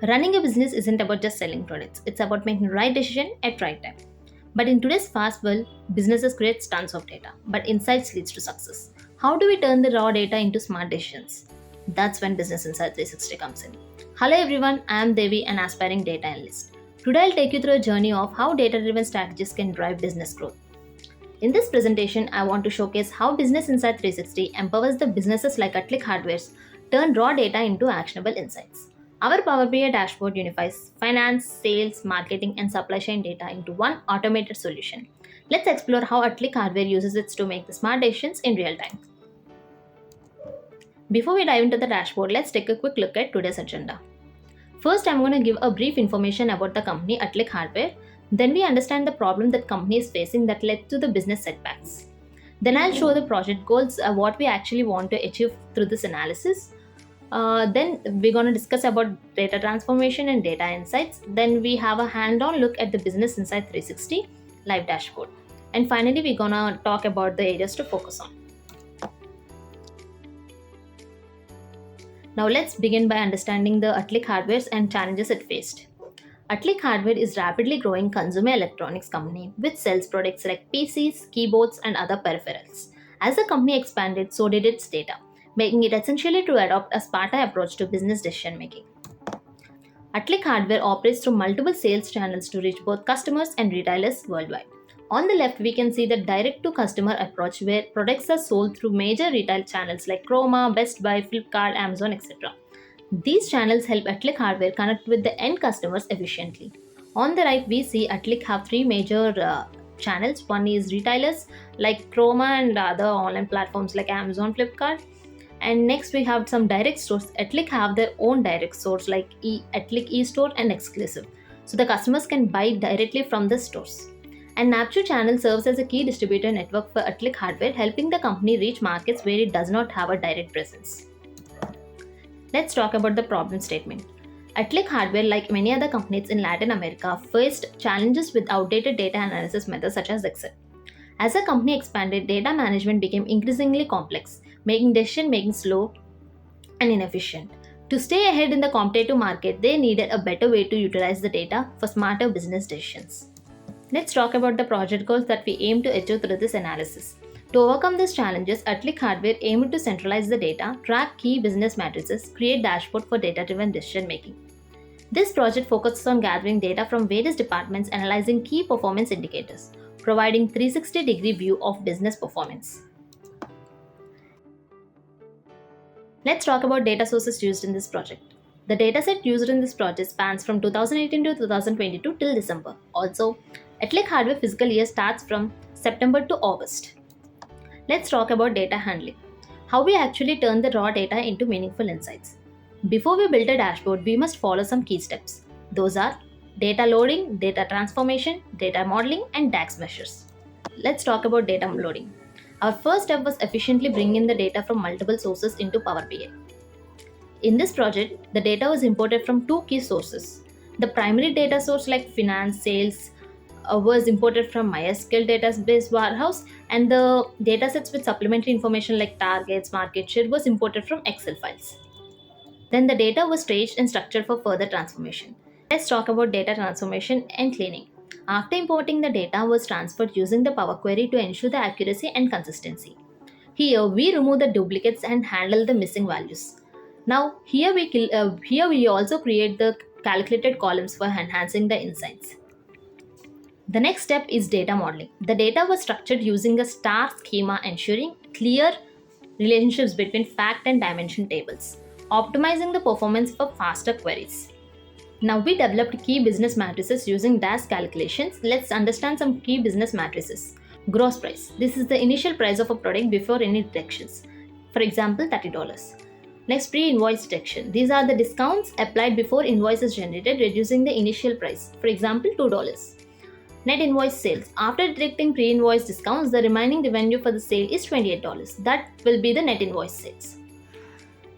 Running a business isn't about just selling products, it's about making the right decision at right time. But in today's fast world, businesses create tons of data, but insights leads to success. How do we turn the raw data into smart decisions? That's when Business Insight 360 comes in. Hello everyone, I am Devi, an aspiring data analyst. Today I'll take you through a journey of how data-driven strategies can drive business growth. In this presentation, I want to showcase how Business Insight 360 empowers the businesses like Atlic Hardwares turn raw data into actionable insights. Our Power BI dashboard unifies finance, sales, marketing, and supply chain data into one automated solution. Let's explore how Atlic Hardware uses it to make the smart decisions in real time. Before we dive into the dashboard, let's take a quick look at today's agenda. First, I'm going to give a brief information about the company Atlic Hardware. Then we understand the problem that company is facing that led to the business setbacks. Then I'll show the project goals, what we actually want to achieve through this analysis. Then we're going to discuss about data transformation and data insights. Then we have a hand-on look at the Business Insight 360 live dashboard. And finally, we're going to talk about the areas to focus on. Now let's begin by understanding the Atlic Hardwares and challenges it faced. Atlic Hardware is a rapidly growing consumer electronics company which sells products like PCs, keyboards, and other peripherals. As the company expanded, so did its data, making it essentially to adopt a smarter approach to business decision making. Atlic Hardware operates through multiple sales channels to reach both customers and retailers worldwide. On the left, we can see the direct-to-customer approach where products are sold through major retail channels like Croma, Best Buy, Flipkart, Amazon, etc. These channels help Atlic Hardware connect with the end customers efficiently. On the right, we see Atlic have three major channels. One is retailers like Croma and other online platforms like Amazon, Flipkart. And next we have some direct stores. Atlic have their own direct stores like Atlic eStore and Exclusive. So the customers can buy directly from the stores. And Napture channel serves as a key distributor network for Atlic Hardware, helping the company reach markets where it does not have a direct presence. Let's talk about the problem statement. Atlic Hardware, like many other companies in Latin America, faced challenges with outdated data analysis methods such as Excel. As the company expanded, data management became increasingly complex, making decision making slow and inefficient. To stay ahead in the competitive market, they needed a better way to utilize the data for smarter business decisions. Let's talk about the project goals that we aim to achieve through this analysis. To overcome these challenges, Atlic Hardware aimed to centralize the data, track key business matrices, create dashboard for data-driven decision making. This project focuses on gathering data from various departments, analyzing key performance indicators, providing 360-degree view of business performance. Let's talk about data sources used in this project. The dataset used in this project spans from 2018 to 2022 till December. Also, Atlic Hardware fiscal year starts from September to August. Let's talk about data handling. How we actually turn the raw data into meaningful insights. Before we build a dashboard, we must follow some key steps. Those are data loading, data transformation, data modeling, and DAX measures. Let's talk about data loading. Our first step was efficiently bringing in the data from multiple sources into Power BI. In this project, the data was imported from two key sources. The primary data source like finance, sales, was imported from MySQL database warehouse, and the datasets with supplementary information like targets, market share was imported from Excel files. Then the data was staged and structured for further transformation. Let's talk about data transformation and cleaning. After importing, the data was transferred using the Power Query to ensure the accuracy and consistency. Here we remove the duplicates and handle the missing values. Now here we also create the calculated columns for enhancing the insights. The next step is data modeling. The data was structured using a star schema, ensuring clear relationships between fact and dimension tables, optimizing the performance for faster queries. Now we developed key business matrices using DAX calculations. Let's understand some key business matrices. Gross price. This is the initial price of a product before any deductions. For example, $30. Next, pre-invoice deduction. These are the discounts applied before invoice is generated, reducing the initial price. For example, $2. Net invoice sales. After deducting pre-invoice discounts, the remaining revenue for the sale is $28. That will be the net invoice sales.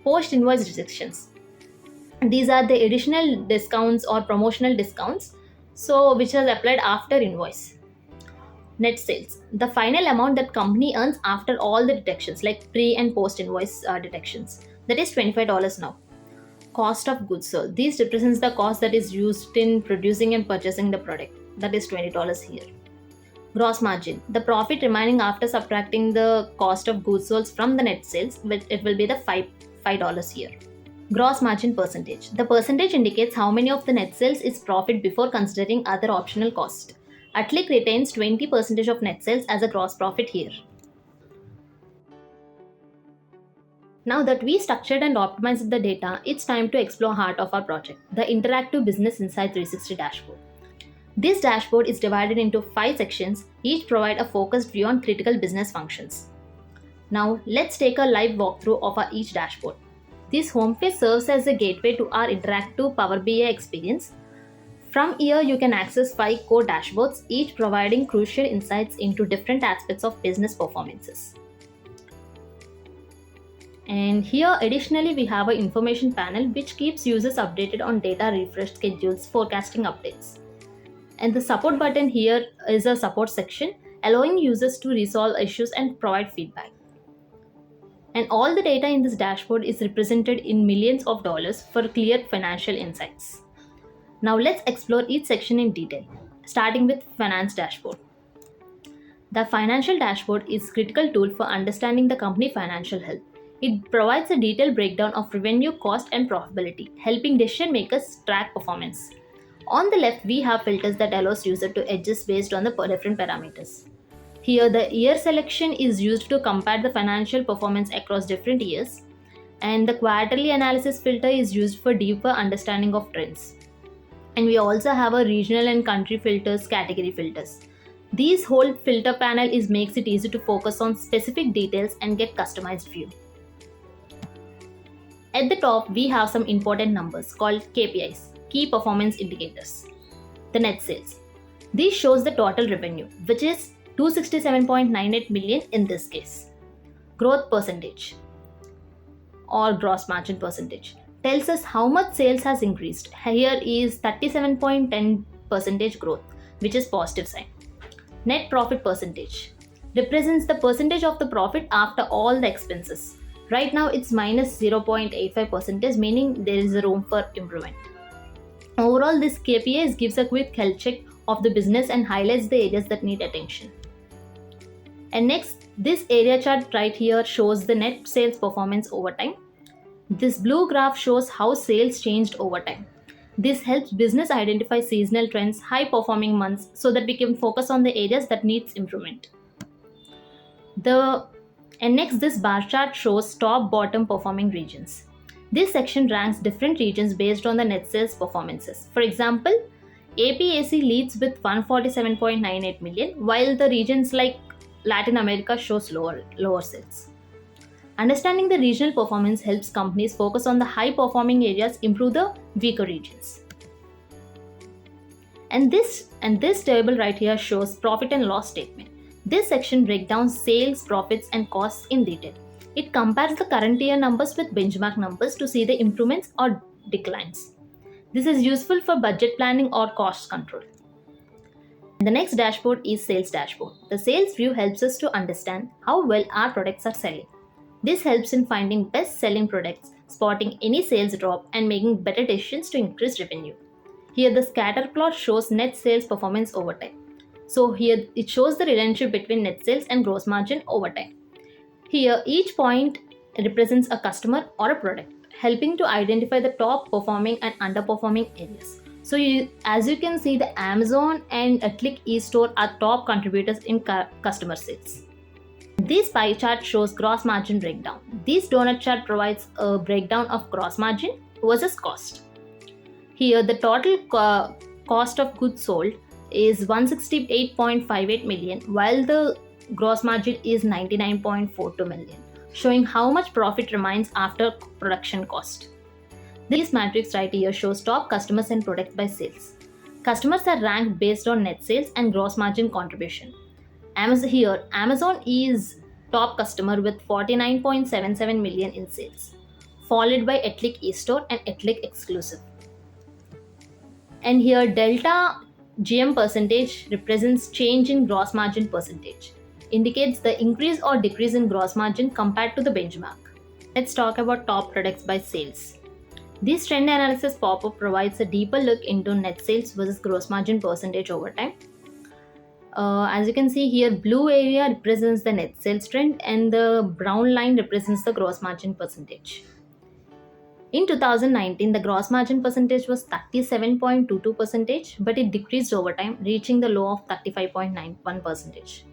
Post-invoice deductions. These are the additional discounts or promotional discounts, which is applied after invoice. Net sales. The final amount that company earns after all the deductions like pre and post invoice deductions. That is $25 now. Cost of goods sold. This represents the cost that is used in producing and purchasing the product. That is $20 here. Gross margin. The profit remaining after subtracting the cost of goods sold from the net sales, which it will be the $5 here. Gross margin percentage. The percentage indicates how many of the net sales is profit before considering other optional cost. Atlic retains 20% of net sales as a gross profit here. Now that we structured and optimized the data, it's time to explore heart of our project, the Interactive Business Insight 360 dashboard. This dashboard is divided into 5 sections, each provide a focused view on critical business functions. Now let's take a live walkthrough of each dashboard. This homepage serves as a gateway to our interactive Power BI experience. From here you can access 5 core dashboards, each providing crucial insights into different aspects of business performances. And here additionally we have an information panel which keeps users updated on data refresh schedules, forecasting updates. And the support button here is a support section allowing users to resolve issues and provide feedback. And all the data in this dashboard is represented in millions of dollars for clear financial insights. Now let's explore each section in detail, starting with Finance Dashboard. The financial dashboard is a critical tool for understanding the company financial health. It provides a detailed breakdown of revenue, cost, and profitability, helping decision makers track performance. On the left, we have filters that allows user to adjust based on the different parameters. Here, the year selection is used to compare the financial performance across different years, and the quarterly analysis filter is used for deeper understanding of trends. And we also have a regional and country filters, category filters. This whole filter panel makes it easy to focus on specific details and get customized view. At the top, we have some important numbers called KPIs, Key Performance Indicators. The net sales. This shows the total revenue, which is 267.98 million in this case. Growth percentage or gross margin percentage tells us how much sales has increased. Here is 37.10% growth, which is positive sign. Net profit percentage represents the percentage of the profit after all the expenses. Right now it's minus 0.85%, meaning there is a room for improvement. Overall, this KPI gives a quick health check of the business and highlights the areas that need attention. And next, this area chart right here shows the net sales performance over time. This blue graph shows how sales changed over time. This helps business identify seasonal trends, high performing months, so that we can focus on the areas that needs improvement. And next, this bar chart shows top bottom performing regions. This section ranks different regions based on the net sales performances. For example, APAC leads with 147.98 million, while the regions like Latin America shows lower sales. Understanding the regional performance helps companies focus on the high performing areas, improve the weaker regions. And this table right here shows profit and loss statement. This section breaks down sales, profits, and costs in detail. It compares the current year numbers with benchmark numbers to see the improvements or declines. This is useful for budget planning or cost control. The next dashboard is Sales Dashboard. The sales view helps us to understand how well our products are selling. This helps in finding best selling products, spotting any sales drop, and making better decisions to increase revenue. Here the scatter plot shows net sales performance over time. So here it shows the relationship between net sales and gross margin over time. Here each point represents a customer or a product, helping to identify the top performing and underperforming areas. So as you can see, the Amazon and Atlic eStore are top contributors in customer sales. This pie chart shows gross margin breakdown. This donut chart provides a breakdown of gross margin versus cost. Here the total cost of goods sold is 168.58 million, while the gross margin is 99.42 million, showing how much profit remains after production cost. This matrix right here shows top customers and products by sales. Customers are ranked based on net sales and gross margin contribution. Amazon is top customer with 49.77 million in sales, followed by Atlic eStore and Atlic Exclusive. And here Delta GM percentage represents change in gross margin percentage, indicates the increase or decrease in gross margin compared to the benchmark. Let's talk about top products by sales. This trend analysis pop-up provides a deeper look into net sales versus gross margin percentage over time. As you can see here, blue area represents the net sales trend and the brown line represents the gross margin percentage. In 2019, the gross margin percentage was 37.22%, but it decreased over time, reaching the low of 35.91%.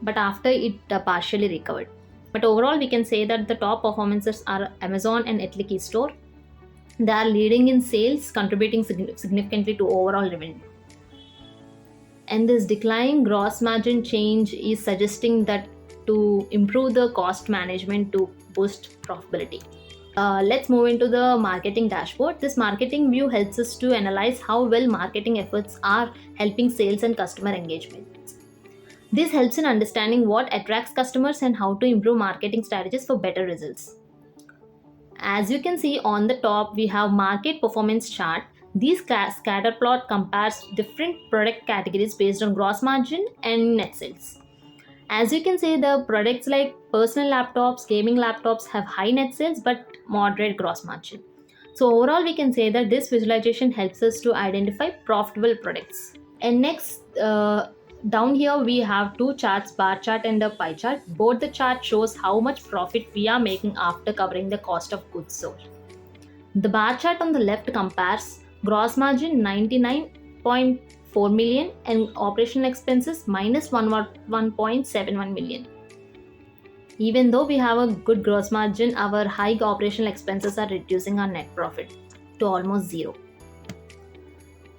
But after it partially recovered. But overall, we can say that the top performances are Amazon and Italy Store. They are leading in sales, contributing significantly to overall revenue. And this declining gross margin change is suggesting that to improve the cost management to boost profitability. Let's move into the marketing dashboard. This marketing view helps us to analyze how well marketing efforts are helping sales and customer engagement. This helps in understanding what attracts customers and how to improve marketing strategies for better results. As you can see on the top, we have market performance chart. This scatter plot compares different product categories based on gross margin and net sales. As you can see, the products like personal laptops, gaming laptops have high net sales but moderate gross margin. So overall, we can say that this visualization helps us to identify profitable products. And next, down here we have two charts, bar chart and a pie chart. Both the chart shows how much profit we are making after covering the cost of goods sold. The bar chart on the left compares gross margin 99.4 million and operational expenses minus 1.71 million. Even though we have a good gross margin, our high operational expenses are reducing our net profit to almost zero.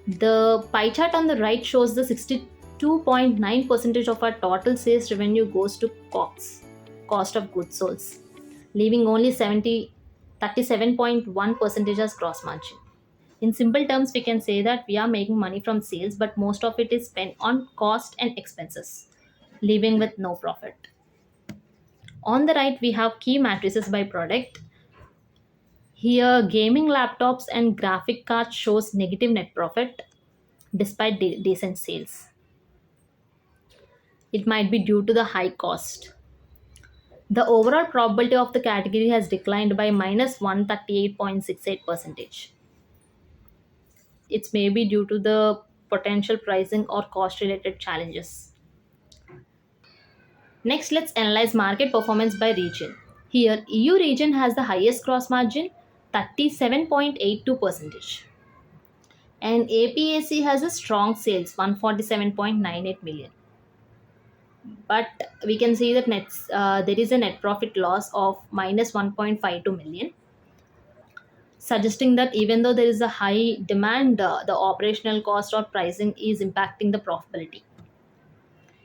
The pie chart on the right shows the 62.9% of our total sales revenue goes to COGS, cost of goods sold, leaving only 37.1% as gross margin. In simple terms, we can say that we are making money from sales, but most of it is spent on cost and expenses, leaving with no profit. On the right, we have key matrices by product. Here, gaming laptops and graphic cards shows negative net profit despite decent sales. It might be due to the high cost. The overall probability of the category has declined by minus 138.68%. It's maybe due to the potential pricing or cost related challenges. Next, let's analyze market performance by region. Here, EU region has the highest gross margin, 37.82%. And APAC has a strong sales, 147.98 million. But we can see that there is a net profit loss of minus 1.52 million, suggesting that even though there is a high demand, the operational cost or pricing is impacting the profitability.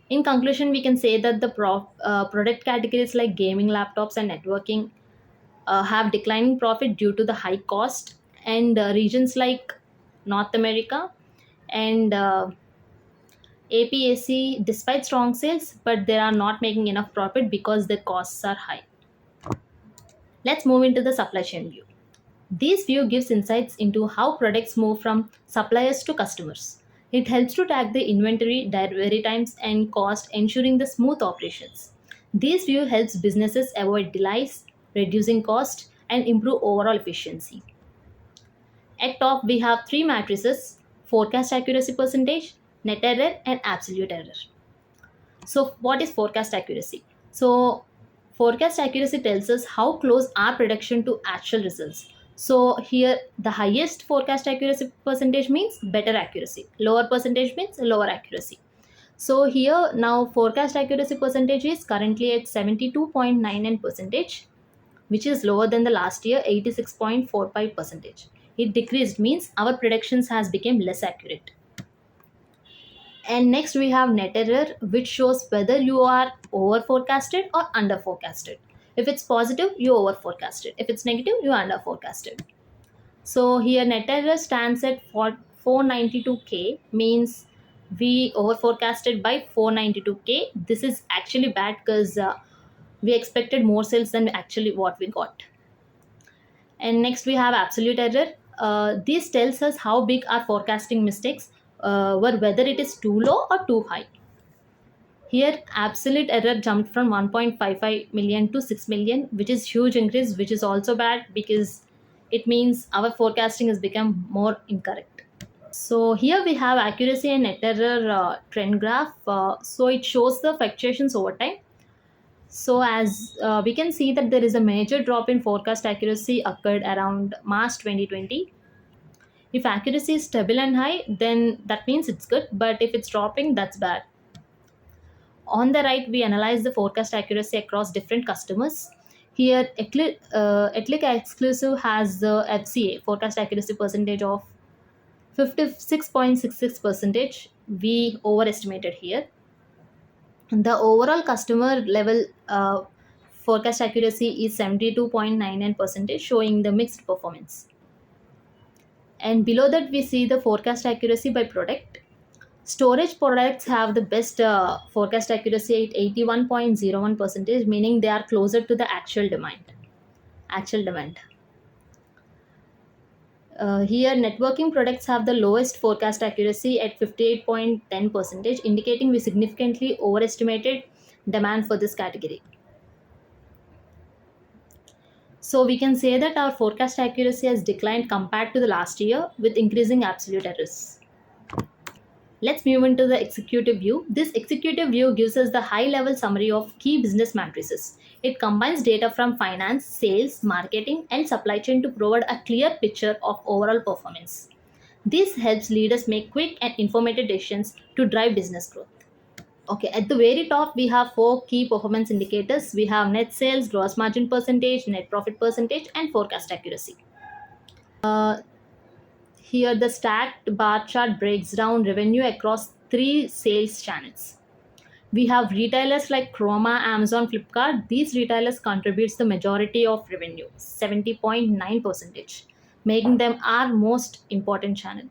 In conclusion, we can say that the product categories like gaming laptops and networking have declining profit due to the high cost, and regions like North America and APAC despite strong sales, but they are not making enough profit because their costs are high. Let's move into the supply chain view. This view gives insights into how products move from suppliers to customers. It helps to track the inventory, delivery times, and cost, ensuring the smooth operations. This view helps businesses avoid delays, reducing cost, and improve overall efficiency. At top, we have three matrices: forecast accuracy percentage, net error, and absolute error. So, what is forecast accuracy? So, forecast accuracy tells us how close our prediction to actual results. So, here the highest forecast accuracy percentage means better accuracy, lower percentage means lower accuracy. So, here now forecast accuracy percentage is currently at 72.99%, which is lower than the last year 86.45%. It decreased means our predictions has become less accurate. And next we have net error, which shows whether you are over forecasted or under forecasted. If it's positive, you over forecasted. If it's negative, you under forecasted. So here net error stands at 492k, means we over forecasted by 492k. This is actually bad because we expected more sales than actually what we got. And next we have absolute error. This tells us how big our forecasting mistakes were, whether it is too low or too high. Here absolute error jumped from 1.55 million to 6 million, which is huge increase, which is also bad because it means our forecasting has become more incorrect. So here we have accuracy and net error trend graph. So it shows the fluctuations over time. So as we can see that there is a major drop in forecast accuracy occurred around March 2020. If accuracy is stable and high, then that means it's good. But if it's dropping, that's bad. On the right, we analyze the forecast accuracy across different customers. Here, Etlic Exclusive has the FCA forecast accuracy percentage of 56.66 percentage. We overestimated here. The overall customer level forecast accuracy is 72.99 percentage, showing the mixed performance. And below that, we see the forecast accuracy by product. Storage products have the best forecast accuracy at 81.01 percentage, meaning they are closer to the actual demand. Actual demand. Here, networking products have the lowest forecast accuracy at 58.10 percentage, indicating we significantly overestimated demand for this category. So we can say that our forecast accuracy has declined compared to the last year with increasing absolute errors. Let's move into the executive view. This executive view gives us the high level summary of key business matrices. It combines data from finance, sales, marketing, and supply chain to provide a clear picture of overall performance. This helps leaders make quick and informative decisions to drive business growth. Okay, at the very top, we have four key performance indicators. We have net sales, gross margin percentage, net profit percentage, and forecast accuracy. Here, the stacked bar chart breaks down revenue across three sales channels. We have retailers like Chroma, Amazon, Flipkart. These retailers contributes the majority of revenue, 70.9 percentage, making them our most important channel.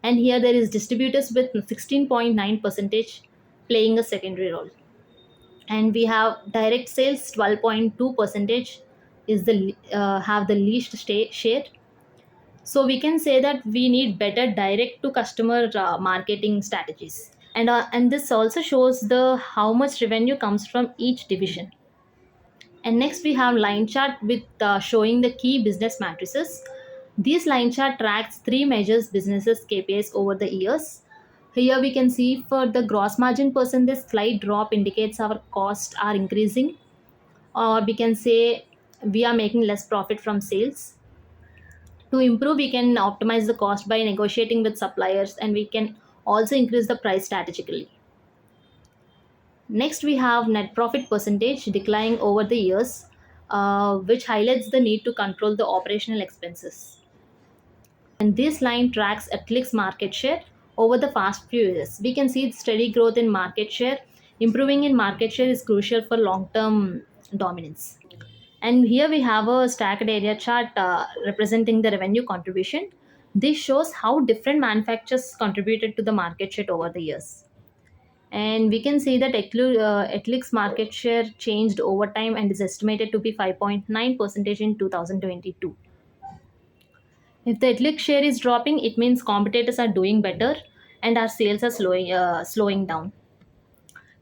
And here there is distributors with 16.9 percentage playing a secondary role. And we have direct sales 12.2 percentage is the have the least share. So we can say that we need better direct to customer marketing strategies. And this also shows the how much revenue comes from each division. And next we have line chart with showing the key business matrices. This line chart tracks three measures businesses KPIs over the years. Here we can see for the gross margin percentage, slight drop indicates our costs are increasing, or we can say we are making less profit from sales. To improve, we can optimize the cost by negotiating with suppliers, and we can also increase the price strategically. Next, we have net profit percentage declining over the years, which highlights the need to control the operational expenses. And this line tracks Atlic's market share over the past few years. We can see steady growth in market share. Improving in market share is crucial for long-term dominance. And here we have a stacked area chart representing the revenue contribution. This shows how different manufacturers contributed to the market share over the years. And we can see that Etlic's market share changed over time and is estimated to be 5.9 percentage in 2022. If the Etlic share is dropping, it means competitors are doing better and our sales are slowing down.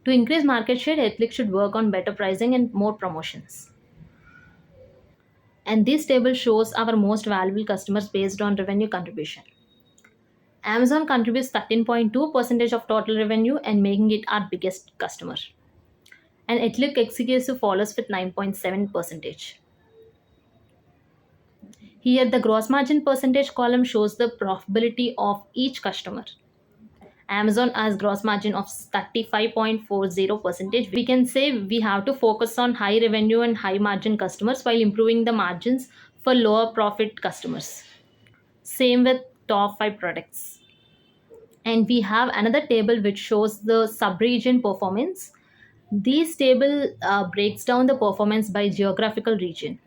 To increase market share, Etlic should work on better pricing and more promotions. And this table shows our most valuable customers based on revenue contribution. Amazon contributes 13.2% of total revenue and making it our biggest customer. And Etlic Exclusive follows with 9.7%. Here, the gross margin percentage column shows the profitability of each customer. Amazon has gross margin of 35.40%. We can say we have to focus on high revenue and high margin customers while improving the margins for lower profit customers. Same with top 5 products. And we have another table which shows the sub-region performance. This table breaks down the performance by geographical region,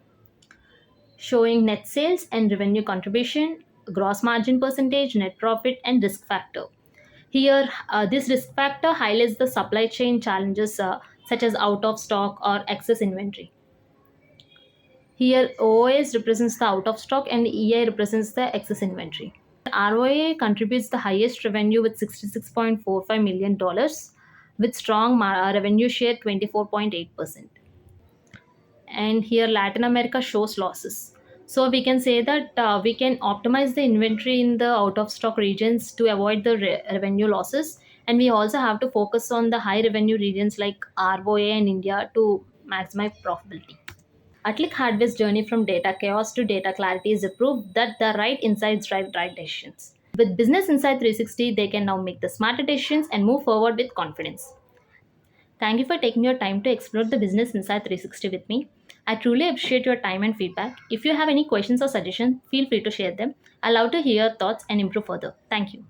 showing net sales and revenue contribution, gross margin percentage, net profit, and risk factor. Here, this risk factor highlights the supply chain challenges such as out of stock or excess inventory. Here, OOS represents the out of stock and EI represents the excess inventory. ROA contributes the highest revenue with $66.45 million with strong revenue share 24.8%. And here Latin America shows losses. So we can say that we can optimize the inventory in the out of stock regions to avoid the revenue losses, and we also have to focus on the high revenue regions like ROA and India to maximize profitability. Atlic Hardware's journey from data chaos to data clarity is a proof that the right insights drive right decisions. With Business Insight 360, they can now make the smarter decisions and move forward with confidence. Thank you for taking your time to explore the Business Insight 360 with me. I truly appreciate your time and feedback. If you have any questions or suggestions, feel free to share them. I love to hear your thoughts and improve further. Thank you.